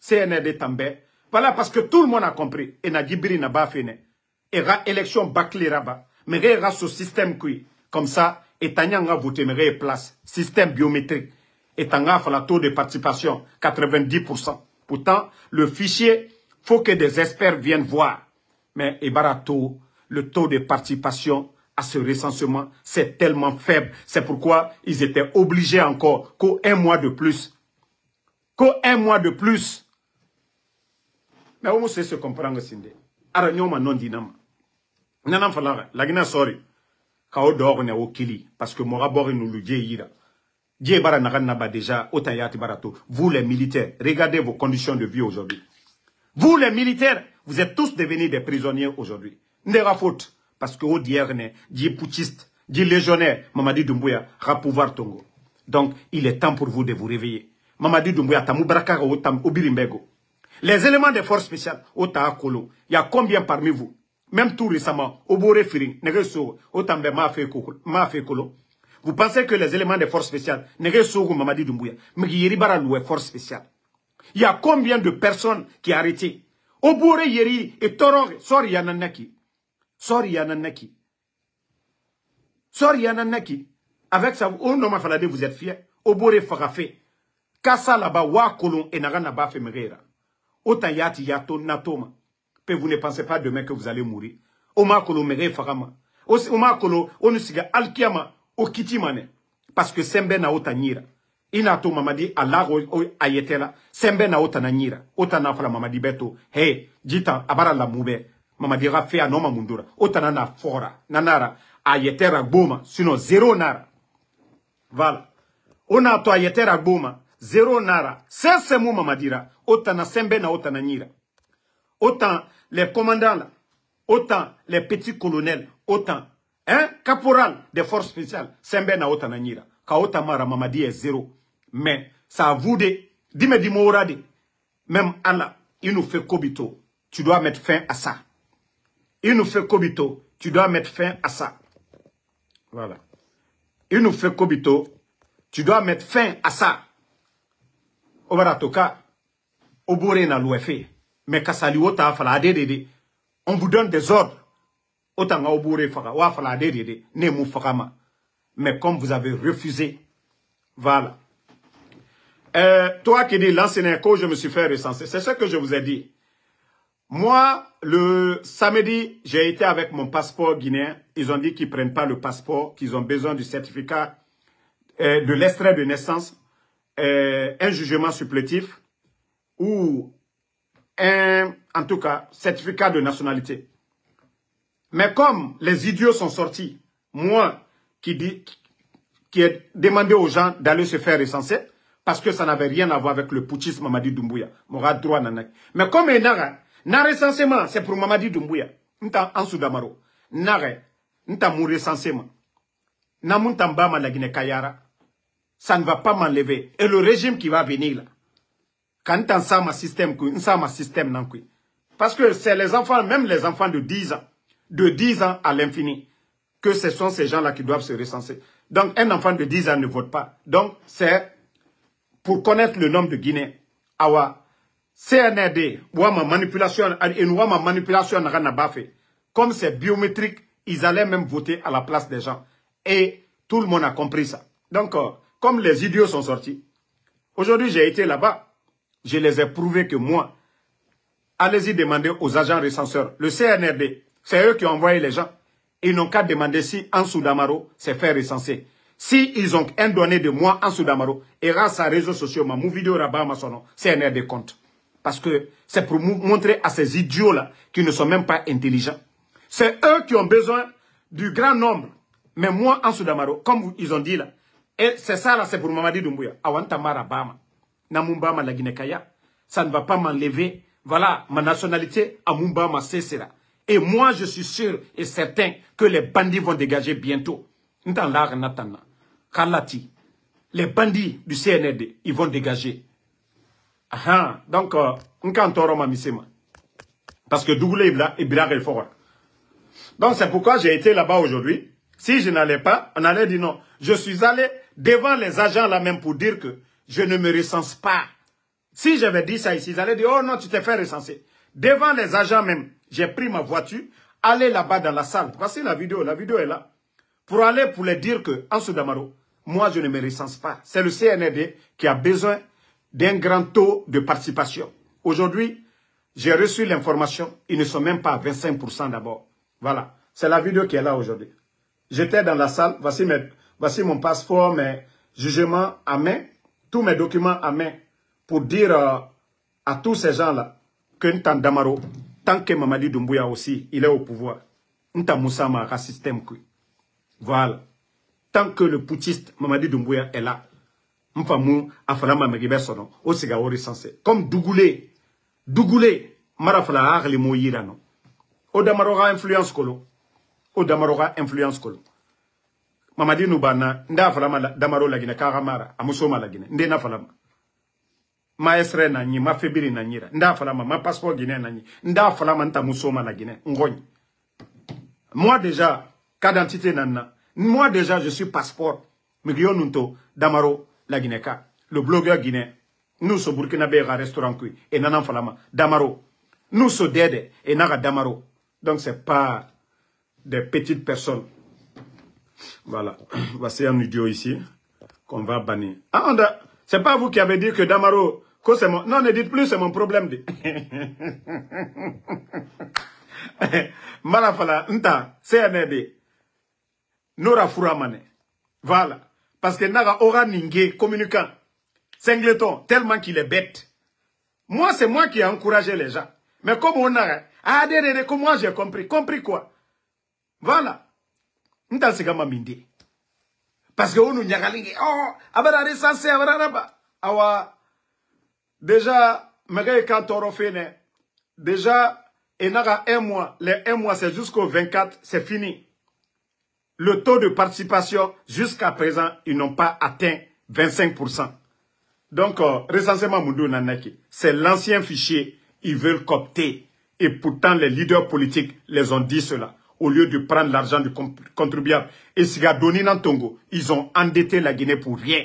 CNRD També. Voilà, parce que tout le monde a compris. Et Nadjibiri n'a pas fait. Et la élection bâclée là-bas. Mais il y a ce système qui, comme ça, et Tanyanga voté, mais il place. Système biométrique. Et Tanga fait la taux de participation, 90%. Pourtant, le fichier, faut que des experts viennent voir. Mais Ebarato, le taux de participation à ce recensement, c'est tellement faible. C'est pourquoi ils étaient obligés encore qu'un mois de plus. Qu'un mois de plus. Mais on sait se comprendre, Sinde. Ara nyoma non dinama. Nanam falara, la Guinée sorry. Kao dor ne o kili. Parce que mora bori nous le ira. Dje bara naganaba déjà, otayati barato. Vous les militaires, regardez vos conditions de vie aujourd'hui. Vous les militaires, vous êtes tous devenus des prisonniers aujourd'hui. N'era faute. Parce que au dierne, dje putschiste, dje légionnaire, Mamadi Doumbouya, ra pouvoir tongo. Donc, il est temps pour vous de vous réveiller. Mamadi Doumbouya, tamou braka au birimbego. Les éléments des forces spéciales, au Taakolo, il y a combien parmi vous? Même tout récemment, au Boré Firing, Negeso, au Tambe Mafekolo. Vous pensez que les éléments des forces spéciales, Negeso, Mamadi Doumbouya, mais Yeri Baraloué, force spéciale. Il y a combien de personnes qui ont arrêté? Au Boré Yeri et Torong, Sori Yananaki. Sori Yananaki. Sori Yananaki. Avec ça, au nom Falade, vous êtes fiers. Au Boré Farafé. Kassa là-bas, Wakolon et Naranaba Femerera. Autant yati yato natoma. Que vous ne pensez pas demain que vous allez mourir. Oma kolo mere farama. Oma kolo onusiga alkiama okitimane. Parce que sembe na ota nyira. Inato mamadi alago ayetela. Sembe na ota na nyira. Ota na fala mamadi beto. Hey, jita abara la mube. Mamadi rafe anoma mundura. Ota na fora. Nanara ayetera boma. Sinon zéro nara. Voilà. Ona to ayetera boma. Zéro nara. C'est mou mamadira. Autant na sembe na autant na nyira. Autant les commandants là. Autant les petits colonels. Autant. Caporal des forces spéciales. Sembe na autant na nyira. Ka autant mara mamadi est zéro. Mais ça a vous de. Dime di morade. Même Allah. Il nous fait kobito. Tu dois mettre fin à ça. Il nous fait kobito. Tu dois mettre fin à ça. Voilà. Il nous fait kobito. Tu dois mettre fin à ça. Obaratoka. Obore na l'ouefé. Mais kasali wota fala adedede. On vous donne des ordres. Otanga obore faka. Wa fala adedede. Ne mou fakama. Mais comme vous avez refusé. Voilà. Toi qui dis l'ancien je me suis fait recenser. C'est ce que je vous ai dit. Moi, le samedi, j'ai été avec mon passeport guinéen. Ils ont dit qu'ils ne prennent pas le passeport, qu'ils ont besoin du certificat de l'extrait de naissance, un jugement supplétif ou en tout cas, certificat de nationalité. Mais comme les idiots sont sortis, moi qui ai demandé aux gens d'aller se faire recenser, parce que ça n'avait rien à voir avec le putschisme Mamadi Doumbouya. Mais comme il n'a recensement, c'est pour Mamadi Doumbouya. Nta Ansou Damaro. Nta mon recensement. Na muntamba ma la Guinée Kayara. Ça ne va pas m'enlever. Et le régime qui va venir là. Quand on sait ma système, parce que c'est les enfants, même les enfants de 10 ans, à l'infini, que ce sont ces gens-là qui doivent se recenser. Donc, un enfant de 10 ans ne vote pas. Donc, c'est pour connaître le nombre de Guinéens. Awa, CNRD, ouama manipulation, et ouama manipulation n'a pas fait. Comme c'est biométrique, ils allaient même voter à la place des gens. Et tout le monde a compris ça. Donc, comme les idiots sont sortis, aujourd'hui j'ai été là-bas. Je les ai prouvés que moi, allez-y demander aux agents recenseurs. Le CNRD, c'est eux qui ont envoyé les gens. Ils n'ont qu'à demander si Ansou Damaro s'est fait recenser. Si ils ont un donné de moi, Ansou Damaro, et grâce à réseaux sociaux, ma vidéo rabat ma son nom, CNRD compte. Parce que c'est pour montrer à ces idiots-là qui ne sont même pas intelligents. C'est eux qui ont besoin du grand nombre. Mais moi, Ansou Damaro, comme ils ont dit là, et c'est ça là, c'est pour Mamadi Doumbouya. Awantamara Bama. Namumbama la Guinée-Kaya, ça ne va pas m'enlever, voilà, ma nationalité à Mumbama cessera. Et moi, je suis sûr et certain que les bandits vont dégager bientôt. Les bandits du CNRD, ils vont dégager. Donc, parce que Dougoulé est bien et fort. Donc, c'est pourquoi j'ai été là-bas aujourd'hui. Si je n'allais pas, on allait dire non. Je suis allé devant les agents là même pour dire que je ne me recense pas. Si j'avais dit ça ici, ils allaient dire, oh non, tu t'es fait recenser. Devant les agents même, j'ai pris ma voiture, aller là-bas dans la salle. Voici la vidéo est là. Pour aller pour les dire que, Ansou Damaro, moi je ne me recense pas. C'est le CNRD qui a besoin d'un grand taux de participation. Aujourd'hui, j'ai reçu l'information, ils ne sont même pas à 25% d'abord. Voilà, c'est la vidéo qui est là aujourd'hui. J'étais dans la salle, voici mon passeport, mes jugements à main. Tous mes documents à main pour dire à tous ces gens-là, que Ntan Damaro, tant que Mamadi Doumbouya aussi, il est au pouvoir, Ntan Moussa ma système. Voilà. Tant que le putschiste Mamadi Doumbouya est là, Mfamou Afalama Megibe Sono, au Sigaori Sensé. Comme Dougoulé, Marafala Arli Moyirano. O Damaroga influence Kolo. O Damaroga influence Kolo. Mamadi Noubana, Nda Falama Damaro Lagine, Karamara, Amusoma Lagine, Ndena Falama. Maestre Nani, ma fébrile Nanira, Nda Falama, ma passeport guinéen Nani, Nda Falama Nta Musoma Lagine, Ngogne. Moi déjà, qu'identité Nana. Moi déjà, je suis passeport. Migio Nunto, Damaro, la Guinéka. Le blogueur guinéen. Nous sommes Burkinabé à restaurant kui. Et Nanan Falama. Damaro. Nous sommes Dede. Et Naga Damaro. Donc c'est pas des petites personnes. Voilà. Voici un idiot ici. Qu'on va bannir. Ah, c'est pas vous qui avez dit que Damaro. Que c'est mon... Non, ne dites plus, c'est mon problème. Malafala. Nta. CND. Nora Fouramane. Voilà. Parce que Naga aura Ningé, communicant, singleton, tellement qu'il est bête. Moi, c'est moi qui ai encouragé les gens. Mais comme on a... Ah, comme moi, j'ai compris. Compris quoi? Voilà. N'ta sigama mindi. Parce que on nous nyagalingi. Oh, abara recensé, abara raba. Awa. Déjà, Magaye Kantoro Fene. Déjà, et Naga un mois. Les un mois, c'est jusqu'au 24, c'est fini. Le taux de participation, jusqu'à présent, ils n'ont pas atteint 25%. Donc, recensement Moundou Nanaki, c'est l'ancien fichier, ils veulent coopter. Et pourtant, les leaders politiques les ont dit cela. Au lieu de prendre l'argent du contribuable. Et Sigadoni Nantongo, ils ont endetté la Guinée pour rien.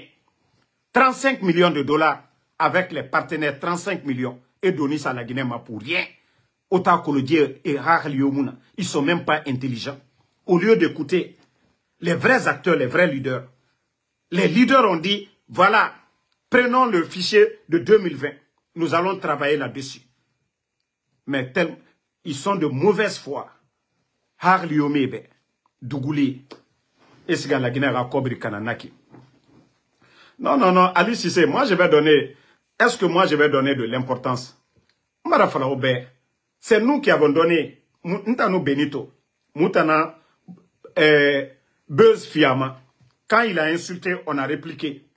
35 millions de dollars avec les partenaires, 35 millions. Et donner ça à la Guinée pour rien. Autant que le Dieu et Rarliomuna, ils ne sont même pas intelligents. Au lieu d'écouter les vrais acteurs, les vrais leaders. Les leaders ont dit, voilà, prenons le fichier de 2020. Nous allons travailler là-dessus. Mais ils sont de mauvaise foi. Harliomebe, Dougouli, Esga la Guinée Rakobri Kananaki. Non, non, non, Ali Cissé, moi je vais donner, est-ce que moi je vais donner de l'importance? C'est nous qui avons donné, Ntano Benito, Moutana, Buzz Fiama, quand il a insulté, on a répliqué.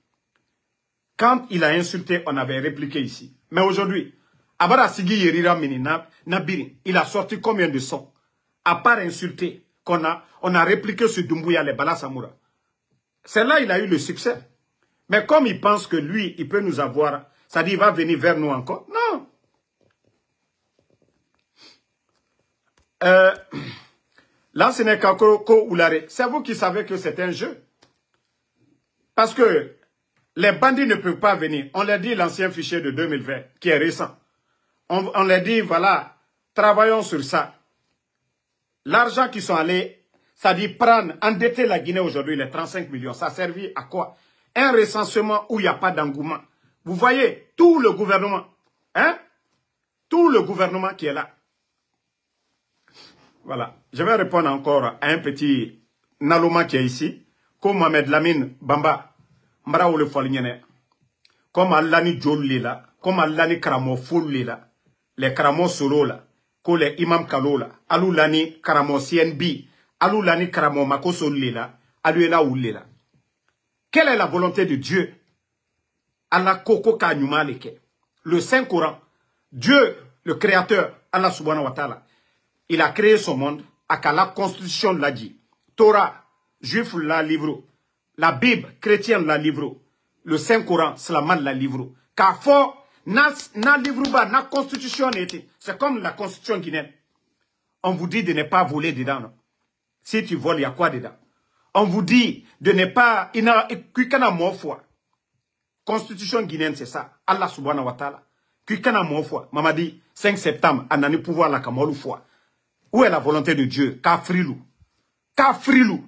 Quand il a insulté, on avait répliqué ici. Mais aujourd'hui, Abara Sigi Yerira Mini Nabiri, il a sorti combien de sons? À part insulter, on a répliqué sur Doumbouya les Bala Samoura. C'est là il a eu le succès. Mais comme il pense que lui, il peut nous avoir, ça dit il va venir vers nous encore. Non. Là, ce n'est qu'Ako Oulare. C'est vous qui savez que c'est un jeu. Parce que les bandits ne peuvent pas venir. On leur dit l'ancien fichier de 2020, qui est récent. On leur dit, voilà, travaillons sur ça. L'argent qui sont allés, ça dit prendre, endetter la Guinée aujourd'hui, les 35 millions. Ça a servi à quoi? Un recensement où il n'y a pas d'engouement. Vous voyez, tout le gouvernement, hein? Tout le gouvernement qui est là. Voilà. Je vais répondre encore à un petit Naloma qui est ici. Comme Mohamed Lamine Bamba. Mbara ou le Folignene. Comme Alani Djolli là. Comme Alani Karamo Fouli là. Les Karamo Solo là. Comme les Imam Kalo là. Alou Lani Karamo CNB. Alou Lani Karamo Makosoli là. Alou là ou là. Quelle est la volonté de Dieu? Allah Koko Kanyuma Leke. Le Saint-Coran. Dieu, le Créateur, Allah Subhanahu wa Ta'ala. Il a créé son monde, à la constitution l'a dit. Torah, juif la livre. La Bible, chrétienne la livre. Le Saint-Coran, Slaman la livre. Car fort, na livre ba, na constitution était. C'est comme la constitution guinéenne. On vous dit de ne pas voler dedans. Non? Si tu voles, il y a quoi dedans? On vous dit de ne pas, il n'a qu'un mot foi. Constitution guinéenne, c'est ça. Allah subhanahu wa ta'ala. Qu'un mot foi. Mamadi, 5 septembre, on a pouvoir la kamolu foi. Où est la volonté de Dieu? Kafrilou. Kafrilou.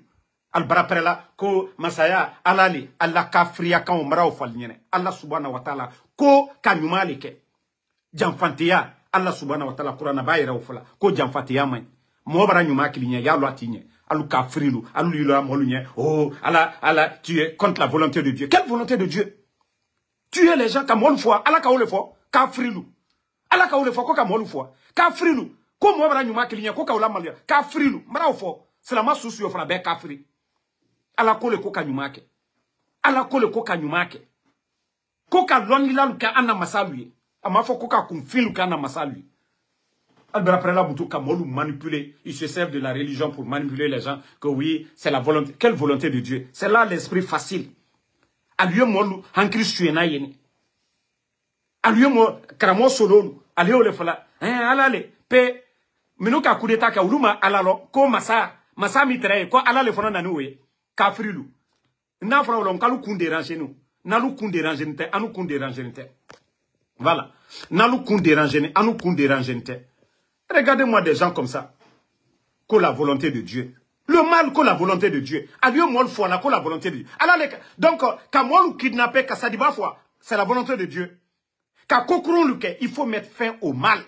Al-Baraprela, ko Masaya, Alali, Allah Kafria, kan umra ou falnyene. Allah subhanahu wa ta'ala, ko kanyumalike. Jamfantia, Allah subhanahu wa ta'ala, Kurana bayra ou fala, ko jamfantia man. Mobra nyuma kilinye, ya loatinye. Alu Kafrilou, alu lila molunye. Oh, Allah, tu es contre la volonté de Dieu. Quelle volonté de Dieu? Tuer les gens comme on le fois, Allah ka ou le fois, Kafrilou. ala ka ole fo ko ka molu fo ka frilu ko mo bara nyuma kilinya ko ka ola malia ka frilu mara fo selama susu yo fra be ka fri ala ko le ko ka nyuma ke ala ko le ko ka nyuma ke ko ka lonni lalu ka ana masalu ama fo ko ka kun filu ka ana masalu Albert après la boutou ka molu manipuler ils se servent de la religion pour manipuler les gens que oui c'est la volonté quelle volonté de Dieu c'est là l'esprit facile aliyo molu hankri suena yeni aliyo mo karamo solo aliyo le fala alale pe minuka coup d'état ka uluma alalo ko masa mi tere ko alale fona nanu we ka frilu na fona lon kalu kun déranger nous nalu kun déranger nte anu kun déranger nte voilà nalu kun déranger anu kun déranger nte regardez-moi des gens comme ça que la volonté de Dieu le mal que la volonté de Dieu aliyo mol fo na ko la volonté de Dieu alale donc ka molu kidnapper ka sadiba foi c'est la volonté de Dieu. Quand il faut mettre fin au mal.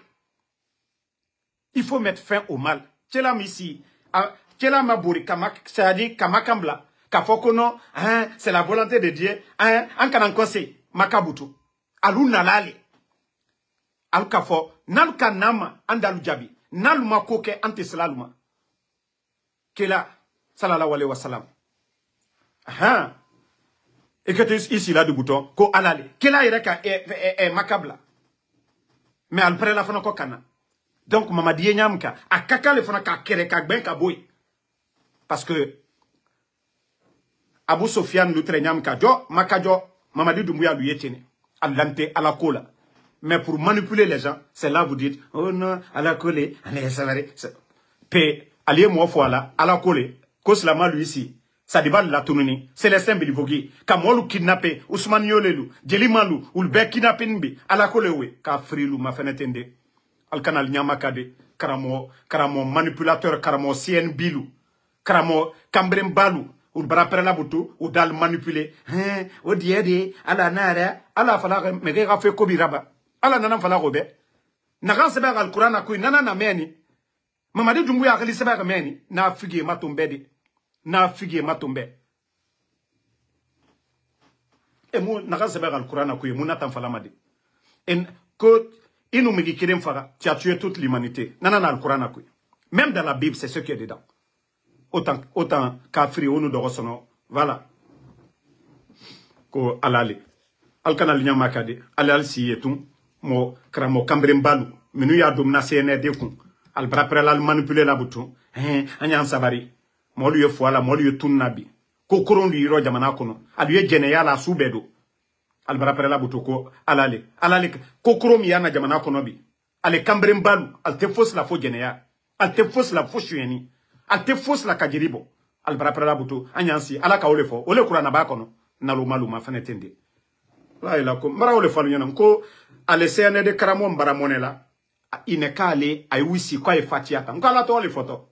Il faut mettre fin au mal. Tchela ici, tchela maburi c'est-à-dire kamakambla, kafokono, c'est la volonté de Dieu. En kanankose makabutu. Alu nalale. Alu kafo nalu kanama andalu jabi. Nalu makoke anteslaluma. Kela sallallahu alayhi wa sallam. Et que tu es ici là du bouton, ko alale. Kela ireka makabla. Mais al près la fana ko kana. Donc mama die nyamka akaka le fana ka kere ka ben ka boy. Parce que Abu Sofiane lutre nyamka jo makajo Mamadi Doumbouya lui yetene. Alante ala kola. Mais pour manipuler les gens, c'est là vous dites oh non, ala kolé, allez ça va. Pe allié moi voilà, ala kolé, ko slama lui ici. Ça débat la tournée, c'est les saints bilivogi. Kamolu kidnappé, Ousmane Yolelu, Djelimalu, ou le bec kidnappé nbi, à la kolewe, ka frilu ma fenetende. Al kanal nyamakade, karamo manipulateur, karamo CN bilu, karamo kambrem balu, ou brapere la boutou, ou dal manipuler. O diede, ala nara, ala fala mege rafe kobiraba, ala nana fala robe. Nagan sebe al Quran akui, nana na meni. Mamadi Doumbouya akali sebe meni, na figi matombedi. Na figue matombe e mo na sebe al Quran ko mo natan fala madi en ko inu migi kirem fara tu as tué toute l'humanité nana al Quran ko même dans la Bible c'est ce qui est dedans autant kafri onu do sono voilà ko alale al kanal nyama kade alal si etum mo kramo kambrem balu minu ya domna CND ku al brapre la manipuler la bouton anya sabari molu ye foala molu ye tunnabi ko koron li ro jamana kono alu ye jene ya la subedo al barapere la butoko alale ko korom ya na jamana kono bi ale kambrem balu al te fos la fo jene ya al te fos la fo shueni al te fos la kajiribo al barapere la buto anyansi ala ka ole fo ole kurana ba kono na lo maluma fanetende la ila ko mara ole falu nyana ko ale sene de karamo mbara monela inekale ay wisi ko e fatiata ngala to ole foto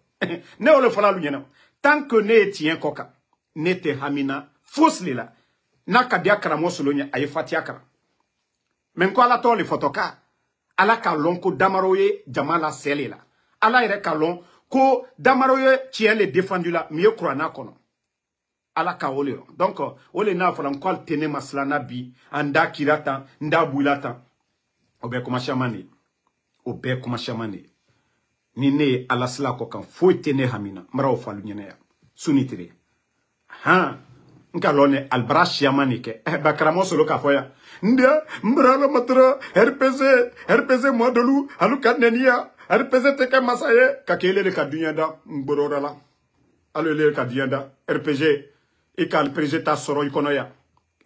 ne ole fala lu nyana tant que ne tient koka ne te hamina fosli la na kadia karamo solonya ay fatiakara men ko ala to le fotoka ala ka lonko damaroye jamala selela ala ire kalon ko damaroye tient le défendu la mieux croana kono ala ka ole donc ole na fala ko tene maslana bi anda kirata nda bulata obe kuma shamani ni ne ala sla ko kan fo tene hamina mara o falu nyene ya sunitire nkalone albrash yamanike bakramo solo ka foya ndia mbrala matra rpc modelu alu kanenia rpc teke masaye ka kelele ka dunyanda mbororala alu le ka dunyanda rpg e ka rpg ta soro ikono ya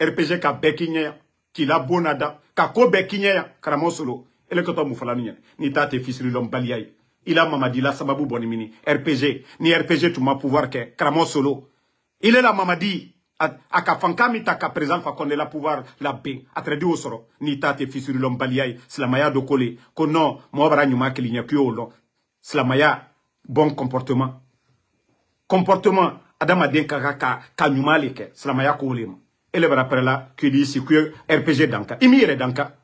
rpg ka bekinya kila bonada ka ko bekinya ya kramo solo ele ko to mu fala ni tate fisri lom baliyai il a Mamadi la sababu bonimini RPG ni RPG tu ma pouvoir que kramo solo il est la Mamadi aka fankami ta ka présent fa konde la pouvoir la be atredi osoro ni tate fisuri lombaliai slamaya do kole ko non mo bara nyuma kilinya kyolo slamaya bon comportement adama den ka nyuma leke slamaya ko lema ele bara prela que dit si que RPG danka imire danka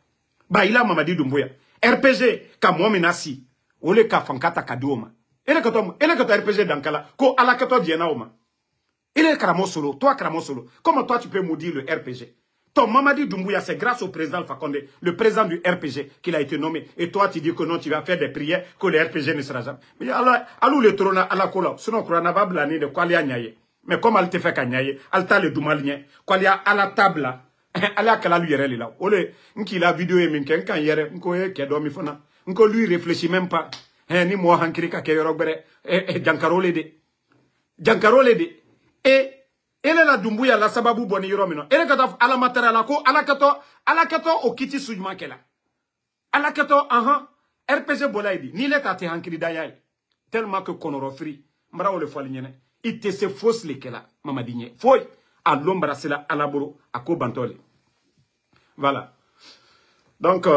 ba il a Mamadi Doumbouya RPG ka mo menasi ole ka fankata kadoma ele ka RPG dankala ko ala ka to diena oma ele karamo solo toi karamo solo comment toi tu peux maudire le RPG Ton Mamadi Doumbouya, c'est grâce au président Alpha Condé, le président du RPG, qu'il a été nommé. Et toi, tu dis que non, tu vas faire des prières, que le RPG ne sera jamais. Mais alors, le trône à la cola, sinon, on va blâmer de quoi il y a niaye. Mais comme elle te fait qu'agnaye, elle t'a le doumalien, quoi il y a à la table là, elle a qu'à la lui là. Ole, n'ki la vidéo est minken, quand yere, n'ko qui a dormi fona, n'ko lui réfléchit même pas. Ni moi, hankirika, qui est robert, Giancarole de. Giancarole de. Et, elle est la Doumbouya, la Sababou Boni Yoromino. Elle est à la matérielle, à la kato, au kiti soujman qu'elle a. À la kato, RPG Bolaidi, ni l'est à te hankiri d'ayay. Tellement que Konorofri, Mara ou le Foligné, il te se fausse les qu'elle a, Mamadine. Foy, à l'ombre, c'est la Alaboro, à Kobantole. Voilà. Donc,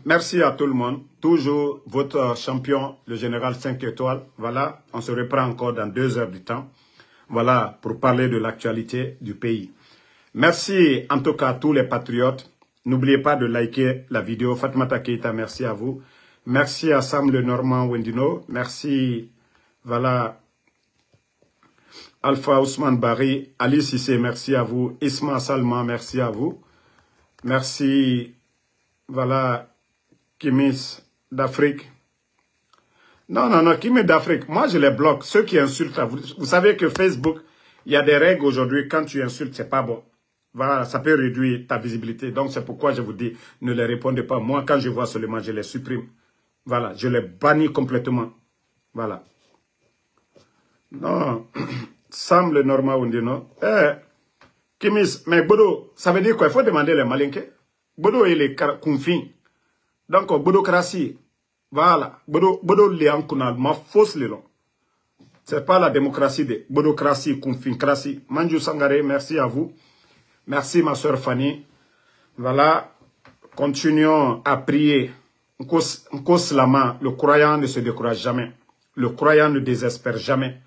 merci à tout le monde. Toujours votre champion, le général 5 étoiles. Voilà, on se reprend encore dans 2 heures du temps. Voilà, pour parler de l'actualité du pays. Merci en tout cas à tous les patriotes. N'oubliez pas de liker la vidéo. Fatmata Keita, merci à vous. Merci à Sam Le Normand Wendino. Merci, voilà, Alpha Ousmane Bari. Ali Sissé, merci à vous. Isma Salman, merci à vous. Merci, voilà, Kimis d'Afrique. Non, Kimis d'Afrique. Moi, je les bloque. Ceux qui insultent, vous savez que Facebook, il y a des règles aujourd'hui. Quand tu insultes, c'est pas bon. Voilà, ça peut réduire ta visibilité. Donc, c'est pourquoi je vous dis, ne les répondez pas. Moi, quand je vois seulement, je les supprime. Voilà, je les bannis complètement. Voilà. Non, Sam Le Normand Wendino. Kimis, mais Bodo, ça veut dire quoi? Il faut demander les Malinké. Bodo, il est confin. Donc, Bodocratie. Voilà. Bodo Léan Kunal, ma fausse le long. C'est pas la démocratie de Bodocratie, confincratie. Manjou Sangare, merci à vous. Merci ma soeur Fanny. Voilà. Continuons à prier. Le croyant ne se décourage jamais. Le croyant ne désespère jamais.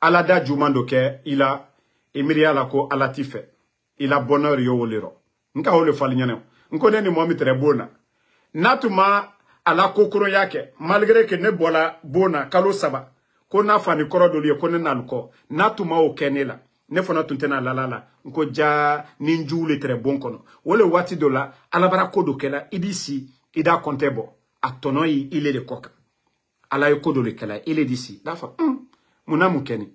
Alada Djoumandoke, il a Emiria Lako Alatife. Il a bonheur yo olero. Nka ole falignane. Nkone ni momi très bona. Natuma ala kokoro yake. Malgré que ne bola bona kalo saba. Kona fani koro doli kone naluko. Natuma o kenela. Ne fona tuntena lalala. Nko ja ninju le très bon kono. Wole wati dola alabara kodo kela idisi ida kontebo. Atono il est de coca. Ala kodo le kela il est d'ici. Dafa muna mukeni.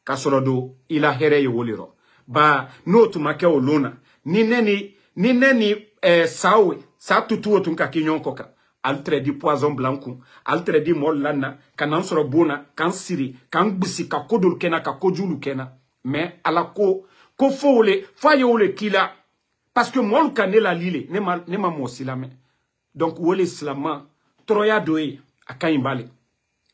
Kasorodo il a here woliro. Ba no tumake olona. Ni neni sawe sa tutu otunka kinyon koka. Altre di poison blanc, altre di molana, kanan soro bona, kan siri, kan bisi ka kodol kena ka kojulu kena. Mais ala ko fole, faye ole kila. Parce que mol kanela lile, ne ma mosila me. Donc wole slama, troya doye, akaimbale.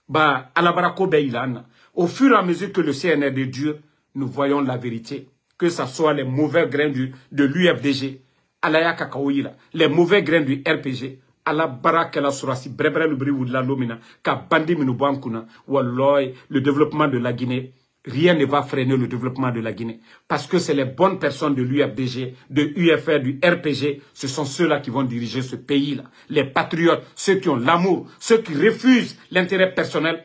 Ba alabarako be ilana. Au fur et à mesure que le CNR de Dieu, nous voyons la vérité. Que ce soit les mauvais grains de l'UFDG, alaya kakaoïla, les mauvais grains du RPG, ala baraka la surasi, brebre le bri ou de la lomina, ka bandi minubankuna, walloy, le développement de la Guinée, rien ne va freiner le développement de la Guinée. Parce que c'est les bonnes personnes de l'UFDG, de UFR, du RPG, ce sont ceux-là qui vont diriger ce pays-là. Les patriotes, ceux qui ont l'amour, ceux qui refusent l'intérêt personnel,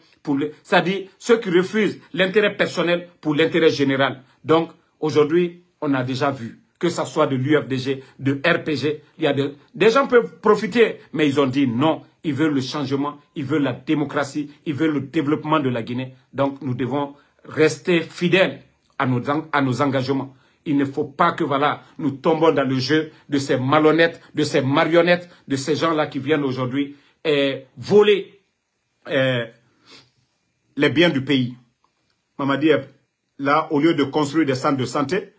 c'est-à-dire ceux qui refusent l'intérêt personnel pour l'intérêt général. Donc, aujourd'hui, on a déjà vu, que ce soit de l'UFDG, de RPG, il y a des gens peuvent profiter, mais ils ont dit non, ils veulent le changement, ils veulent la démocratie, ils veulent le développement de la Guinée. Donc, nous devons rester fidèles à nos engagements. Il ne faut pas que, voilà, nous tombons dans le jeu de ces malhonnêtes, de ces marionnettes, de ces gens-là qui viennent aujourd'hui voler les biens du pays. Mamadi, là, au lieu de construire des centres de santé,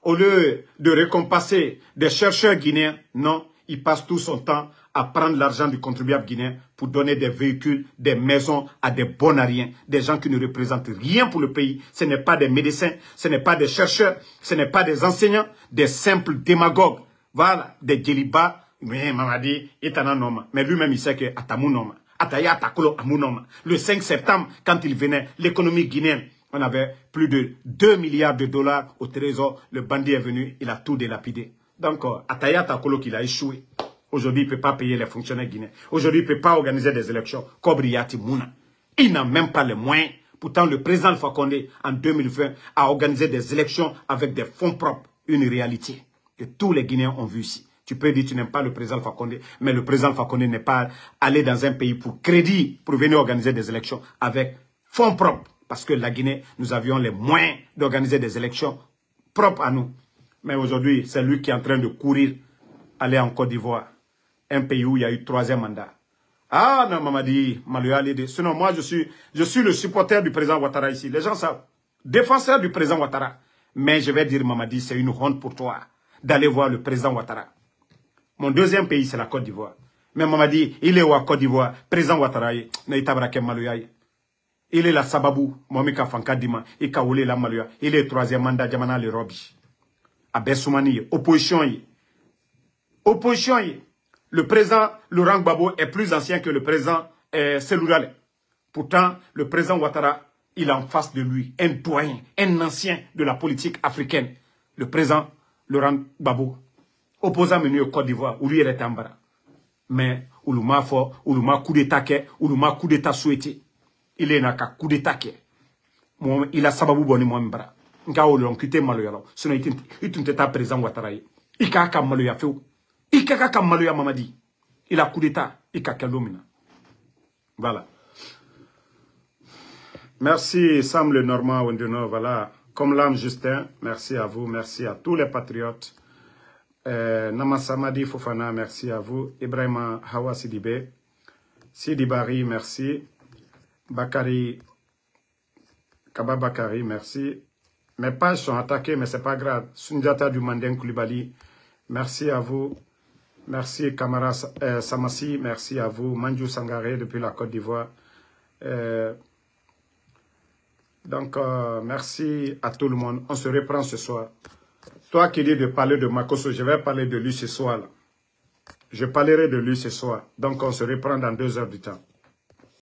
au lieu de récompenser des chercheurs guinéens, non, il passe tout son temps à prendre l'argent du contribuable guinéen pour donner des véhicules, des maisons à des bonariens, des gens qui ne représentent rien pour le pays. Ce n'est pas des médecins, ce n'est pas des chercheurs, ce n'est pas des enseignants, des simples démagogues. Voilà, des djeliba, mais Mamadi, Etana Noma. Mais lui-même, il sait que Atamou Noma. Ataya Atakolo Amounoma. Le 5 septembre, quand il venait, l'économie guinéenne, on avait plus de 2 milliards de dollars au trésor. Le bandit est venu, il a tout délapidé. Donc, Ataya Atakolo qu'il a échoué. Aujourd'hui, il ne peut pas payer les fonctionnaires guinéens. Aujourd'hui, il ne peut pas organiser des élections. Kobriati Mouna. Il n'a même pas les moyens. Pourtant, le président Alpha Condé, en 2020, a organisé des élections avec des fonds propres. Une réalité. que tous les Guinéens ont vu ici. Tu peux dire que tu n'aimes pas le président Fakonde, mais le président Fakonde n'est pas allé dans un pays pour crédit, pour venir organiser des élections avec fonds propres. Parce que la Guinée, nous avions les moyens d'organiser des élections propres à nous. Mais aujourd'hui, c'est lui qui est en train de courir, aller en Côte d'Ivoire, un pays où il y a eu 3e mandat. Ah non, Mamadi, Maloya Lede. Sinon, moi, je suis le supporter du président Ouattara ici. Les gens savent. Défenseur du président Ouattara. Mais je vais dire, Mamadi, c'est une honte pour toi d'aller voir le président Ouattara. Mon 2e pays, c'est la Côte d'Ivoire. Mais Mamadi, il est où à Côte d'Ivoire? Président Ouattara, il est la Sababou, Momika Fankadima, il est la Maloya. Il est 3e mandat, Djamana le Robi. Abessoumani, opposition. Opposition. Le président Laurent Gbagbo est plus ancien que le président Seloudale. Pourtant, le président Ouattara, il a en face de lui un doyen, un ancien de la politique africaine. Le président Laurent Gbagbo, opposant menu au Côte d'Ivoire, où lui il est en bas. Mais, Oulouma fort, Oulouma coup d'état, Oulouma coup d'état souhaité. Il est naka coup d'état. Il a sababou boni moi mbara. Nka olon kité maloya lo. Sinon il t'était président Ouattara. Il ka maloya feu. Il ka maloya Mamadi. Il a coup d'état. Il ka kelomina. Voilà. Merci Sam le Normand Wendeno. Voilà. Comme l'âme Justin. Merci à vous. Merci à tous les patriotes. Namasamadi Fofana. Merci à vous. Ibrahima Hawa Sidibé. Sidibari. Merci. Bakari. Kaba Bakari. Merci. Mes pages sont attaquées, mais ce n'est pas grave. Sundiata du Mandeng Koulibaly, merci à vous. Merci Kamara Samassi, merci à vous. Manjou Sangaré depuis la Côte d'Ivoire. Merci à tout le monde. On se reprend ce soir. Toi qui dis de parler de Makosso, je vais parler de lui ce soir. Là. Je parlerai de lui ce soir. Donc on se reprend dans 2 heures du temps.